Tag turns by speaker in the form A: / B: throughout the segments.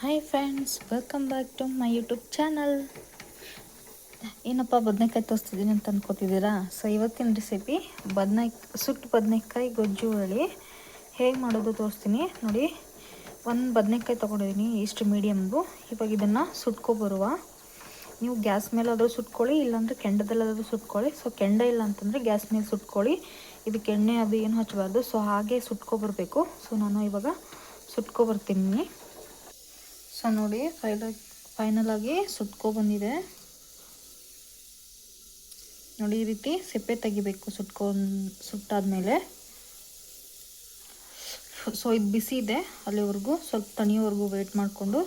A: Hi friends, welcome back to my YouTube channel. ಏನಪ್ಪ ಬದನೆಕಾಯಿ ತೋರಿಸ್ತಿದ್ದೀನಿ ಅಂತ ಅಂದ್ಕೊತಿದ್ದೀರಾ? ಸೊ ಇವತ್ತಿನ ರೆಸಿಪಿ ಸುಟ್ಟು ಬದನೆಕಾಯಿ ಗೊಜ್ಜು ಹುಳಿ ಹೇಗೆ ಮಾಡೋದು ತೋರಿಸ್ತೀನಿ ನೋಡಿ. ಒಂದು ಬದನೆಕಾಯಿ ತೊಗೊಂಡಿದ್ದೀನಿ, ಇಷ್ಟು ಮೀಡಿಯಮ್ದು. ಇವಾಗ ಇದನ್ನು ಸುಟ್ಕೊಬರುವ. ನೀವು ಗ್ಯಾಸ್ ಮೇಲಾದರೂ ಸುಟ್ಕೊಳ್ಳಿ, ಇಲ್ಲಾಂದರೆ ಕೆಂಡದಲ್ಲಾದರೂ ಸುಟ್ಕೊಳ್ಳಿ. ಸೊ ಕೆಂಡ ಇಲ್ಲ ಅಂತಂದರೆ ಗ್ಯಾಸ್ ಮೇಲೆ ಸುಟ್ಕೊಳ್ಳಿ. ಇದಕ್ಕೆ ಎಣ್ಣೆ ಅದು ಏನು ಹಚ್ಚಬಾರ್ದು. ಸೊ ಹಾಗೆ ಸುಟ್ಕೊಬರ್ಬೇಕು. ಸೊ ನಾನು ಇವಾಗ ಸುಟ್ಕೊಬರ್ತೀನಿ. ಸೊ ನೋಡಿ, ಫೈನಲ್ ಆಗಿ ಸುಟ್ಕೊಬಂದಿದೆ ನೋಡಿ. ಈ ರೀತಿ ಸಿಪ್ಪೆ ತೆಗಿಬೇಕು ಸುಟ್ಟಾದ್ಮೇಲೆ. ಸೊ ಇದು ಬಿಸಿ ಇದೆ, ಅಲ್ಲಿವರೆಗೂ ಸ್ವಲ್ಪ ತಣಿಯೋವರೆಗೂ ವೆಯ್ಟ್ ಮಾಡಿಕೊಂಡು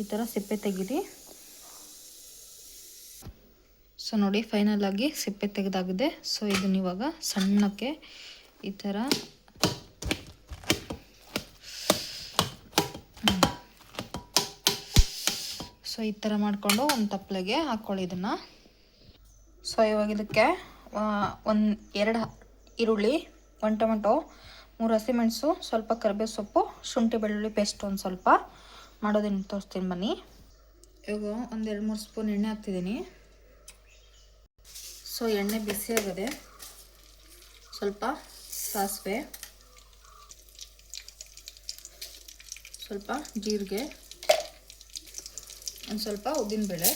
A: ಈ ಥರ ಸಿಪ್ಪೆ ತೆಗೀರಿ. ಸೊ ನೋಡಿ, ಫೈನಲ್ ಆಗಿ ಸಿಪ್ಪೆ ತೆಗೆದಾಗಿದೆ. ಸೊ ಇದನ್ನ ಇವಾಗ ಸಣ್ಣಕ್ಕೆ ಈ ಥರ ಈ ಥರ ಮಾಡಿಕೊಂಡು ಒಂದು ತಪ್ಪಲೆಗೆ ಹಾಕ್ಕೊಳ್ಳಿ ಇದನ್ನು. ಸೊ ಇವಾಗ ಇದಕ್ಕೆ ಎರಡು ಈರುಳ್ಳಿ, 1 ಟೊಮೆಟೊ, 3 ಹಸಿಮೆಣಸು, ಸ್ವಲ್ಪ ಕರಿಬೇವು ಸೊಪ್ಪು, ಶುಂಠಿ ಬೆಳ್ಳುಳ್ಳಿ ಪೇಸ್ಟ್ ಒಂದು ಸ್ವಲ್ಪ ಮಾಡೋದನ್ನು ತೋರಿಸ್ತೀನಿ ಬನ್ನಿ. ಇವಾಗ 1-2-3 ಸ್ಪೂನ್ ಎಣ್ಣೆ ಹಾಕ್ತಿದ್ದೀನಿ. ಸೊ ಎಣ್ಣೆ ಬಿಸಿ ಆಗಿದೆ. ಸ್ವಲ್ಪ ಸಾಸಿವೆ, ಸ್ವಲ್ಪ ಜೀರಿಗೆ, ಒಂದು ಸ್ವಲ್ಪ ಉದ್ದಿನಬೇಳೆ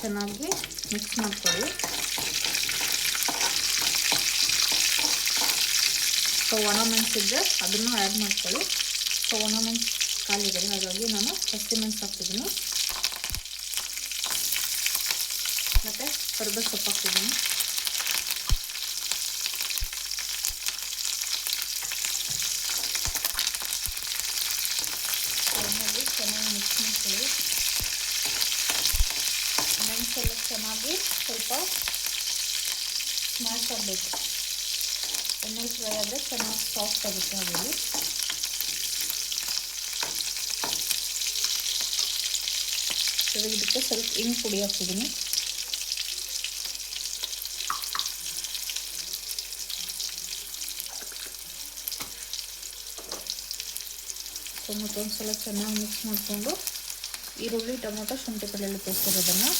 A: ಚೆನ್ನಾಗಿ ಮಿಕ್ಸ್ ಮಾಡ್ಕೊಳ್ಳಿ. ಸೊ ಒಣಮೆಣಸಿದ್ರೆ ಅದನ್ನು ಆ್ಯಡ್ ಮಾಡ್ಕೊಳ್ಳಿ. ಸೊ ಒಣಮೆಣಸು ಖಾಲಿದೆ, ಹಾಗಾಗಿ ನಾನು ಹಸಿಮೆಣಸು ಹಾಕ್ತಿದ್ದೀನಿ ಮತ್ತು ಕರಿಬೇವು ಸೊಪ್ಪು ಹಾಕ್ತಿದ್ದೀನಿ. ಚೆನ್ನಾಗಿ ಮಿಕ್ಸ್ ಮಾಡ್ಕೊಳ್ಳಿ. ಮೆಣಸೆಲ್ಲ ಚೆನ್ನಾಗಿ ಸ್ವಲ್ಪ ಸ್ಮ್ಯಾಶ್ ಆಗಬೇಕು. ಎಣ್ಣೆ ಫ್ರೈ ಆದರೆ ಚೆನ್ನಾಗಿ ಸಾಫ್ಟ್ ಆಗುತ್ತೆ. ಹಾಗಾಗಿ ಇವಾಗ ಇದಕ್ಕೆ ಸ್ವಲ್ಪ ಹಿಂಗೆ ಪುಡಿ ಹಾಕ್ತಿದ್ದೀನಿ. ಮತ್ತೊಂದು ಸಲ ಚೆನ್ನಾಗಿ ಮಿಕ್ಸ್ ಮಾಡಿಕೊಂಡು ಈರುಳ್ಳಿ, ಟೊಮೊಟೊ, ಶುಂಠಿ ಬೆಳ್ಳುಳ್ಳಿ ಪೇಸ್ಟ್ ಇರೋದನ್ನು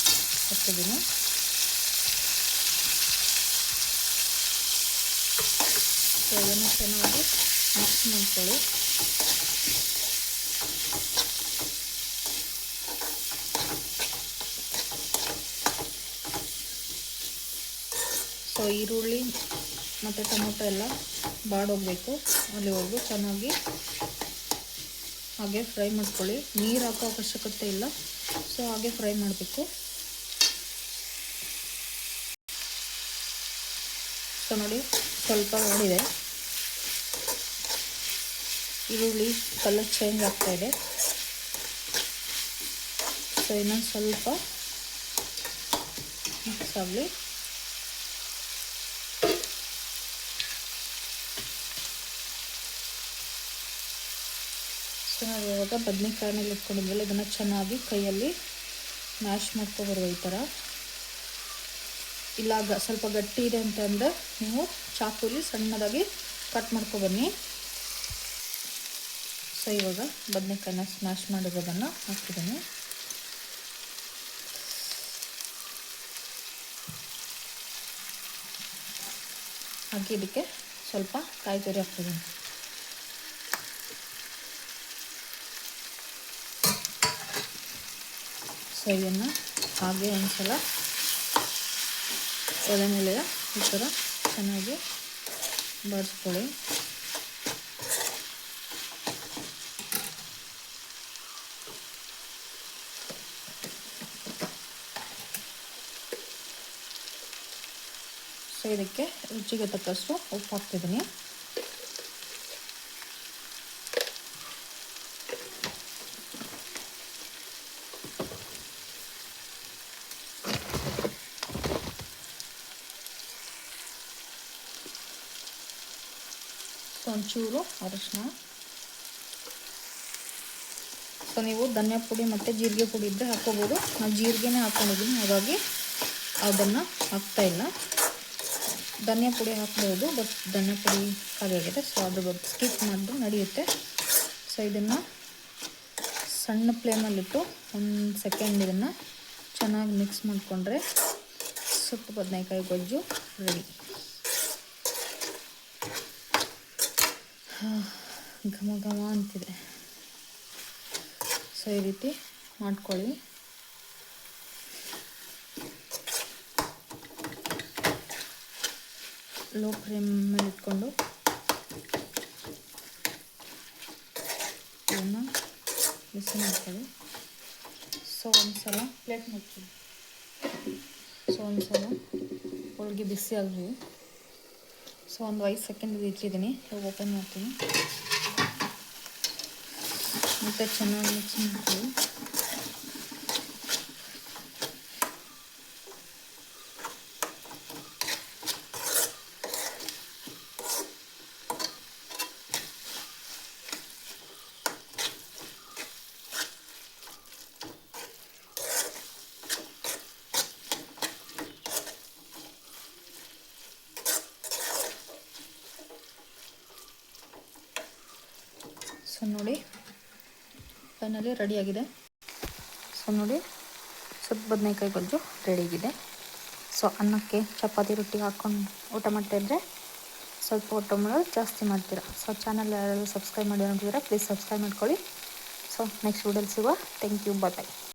A: ಹಾಕ್ತಿದ್ದೀನಿ. ಸೊ ಇದನ್ನು ಚೆನ್ನಾಗಿ ಮಿಕ್ಸ್ ಮಾಡ್ಕೊಳ್ಳಿ. ಸೊ ಈರುಳ್ಳಿ ಮತ್ತು ಟೊಮೊಟೊ ಎಲ್ಲ ಬಾಡೋಗಬೇಕು, ಅಲ್ಲಿವರೆಗೂ ಚೆನ್ನಾಗಿ ಹಾಗೆ ಫ್ರೈ ಮಾಡ್ಕೊಳ್ಳಿ. ನೀರು ಹಾಕೋ ಅವಶ್ಯಕತೆ ಇಲ್ಲ. ಸೊ ಹಾಗೆ ಫ್ರೈ ಮಾಡಬೇಕು. ಸೊ ನೋಡಿ, ಸ್ವಲ್ಪ ಮಾಡಿದೆ, ಈರುಳ್ಳಿ ಕಲರ್ ಚೇಂಜ್ ಆಗ್ತಾ ಇದೆ. ಸೊ ಇನ್ನೊಂದು ಸ್ವಲ್ಪ ಮಿಕ್ಸ್ ಆಗಲಿ. ನಾವು ಇವಾಗ ಬದನೆಕಾಯಿನಲ್ಲಿ ಇಟ್ಕೊಂಡಿದ್ವಲ್ಲ, ಇದನ್ನು ಚೆನ್ನಾಗಿ ಕೈಯಲ್ಲಿ ಮ್ಯಾಶ್ ಮಾಡ್ಕೊಬರುವ ಈ ಥರ. ಇಲ್ಲ ಸ್ವಲ್ಪ ಗಟ್ಟಿ ಇದೆ ಅಂತಂದರೆ ನೀವು ಚಾಕುಲಿ ಸಣ್ಣದಾಗಿ ಕಟ್ ಮಾಡ್ಕೊಬನ್ನಿ. ಸೊ ಇವಾಗ ಬದನೆಕಾಯಿನ ಸ್ಮ್ಯಾಶ್ ಮಾಡಿರೋದನ್ನು ಹಾಕ್ತಿದ್ದೀನಿ. ಹಾಗೆ ಇದಕ್ಕೆ ಸ್ವಲ್ಪ ಕಾಯಿ ತುರಿ ಹಾಕ್ತಿದ್ದೀನಿ. ಸೊ ಇದನ್ನು ಹಾಗೆ ಒಂದ್ಸಲ ಒಲೆ ಮೇಲೆ ಈ ಥರ ಚೆನ್ನಾಗಿ ಬಾಡಿಸ್ಕೊಳ್ಳಿ. ಸೊ ಇದಕ್ಕೆ ರುಚಿಗೆ ತಕ್ಕಷ್ಟು ಉಪ್ಪು ಹಾಕ್ತಿದ್ದೀನಿ. ಒಂಚೂರು ಅರಿಶಿನ. ಸೊ ನೀವು ಧನಿಯಾ ಪುಡಿ ಮತ್ತು ಜೀರಿಗೆ ಪುಡಿ ಇದ್ದರೆ ಹಾಕ್ಕೋಬೋದು. ನಾನು ಜೀರಿಗೆನೇ ಹಾಕ್ಕೊಂಡಿದ್ದೀನಿ, ಹಾಗಾಗಿ ಅದನ್ನು ಹಾಕ್ತಾಯಿಲ್ಲ. ಧನಿಯಾ ಪುಡಿ ಹಾಕ್ಬೋದು, ಬಟ್ ಧನಿಯಾ ಪುಡಿ ಖಾಲಿ ಆಗಿದೆ. ಸೊ ಅದ್ರ ಬಗ್ಗೆ ಸ್ಕಿಪ್ ಮಾಡಿದ್ರು ನಡೆಯುತ್ತೆ. ಸೊ ಇದನ್ನು ಸಣ್ಣ ಫ್ಲೇಮಲ್ಲಿಟ್ಟು ಒಂದು ಸೆಕೆಂಡ್ ಇದನ್ನು ಚೆನ್ನಾಗಿ ಮಿಕ್ಸ್ ಮಾಡಿಕೊಂಡ್ರೆ ಸುಟ್ಟು ಬದನೆಕಾಯಿ ಗೊಜ್ಜು ರೆಡಿ. ಘಮ ಘಮ ಅಂತಿದೆ. ಸೊ ಈ ರೀತಿ ಮಾಡ್ಕೊಳ್ಳಿ. ಲೋ ಫ್ಲೇಮ್ ಮೇಲೆ ಇಟ್ಕೊಂಡು ಇದನ್ನು ಬಿಸಿ ಮಾಡ್ಕೊಳ್ಳಿ. ಸೊ ಒಂದು ಸಲ ಪ್ಲೇಟ್ ಮುಚ್ಚಿ. ಸೊ ಒಂದು ಸಲ ಹೋಳಿಗೆ ಬಿಸಿ ಆಗಲಿ. ಸೊ ಒಂದು 5 ಸೆಕೆಂಡ್ ಇಟ್ಟಿದ್ದೀನಿ. ಇವಾಗ ಓಪನ್ ಮಾಡ್ತೀನಿ. ಮತ್ತು ಚೆನ್ನಾಗಿ ಮಿಕ್ಸ್ ಮಾಡ್ಕೊಳ್ಳಿ. ಸೊ ನೋಡಿ ಫೈನಲಿ ರೆಡಿಯಾಗಿದೆ. ಸೊ ನೋಡಿ ಸುಟ್ಟು ಬದನೆಕಾಯಿ ಗೊಜ್ಜು ರೆಡಿಯಾಗಿದೆ. ಸೊ ಅನ್ನಕ್ಕೆ ಚಪಾತಿ ರೊಟ್ಟಿ ಹಾಕ್ಕೊಂಡು ಊಟ ಮಾಡ್ತಾಯಿದ್ರೆ ಸ್ವಲ್ಪ ಊಟ ಮಾಡೋದು ಜಾಸ್ತಿ ಮಾಡ್ತೀರಾ. ಸೊ ಚಾನಲ್ ಯಾರಾದರೂ ಸಬ್ಸ್ಕ್ರೈಬ್ ಮಾಡಿ ನೋಡಿದ್ರೆ ಪ್ಲೀಸ್ ಸಬ್ಸ್ಕ್ರೈಬ್ ಮಾಡ್ಕೊಳ್ಳಿ. ಸೊ ನೆಕ್ಸ್ಟ್ ವಿಡಿಯೋಲಿ ಸಿಗುವ. Thank you. ಬಾಯ್.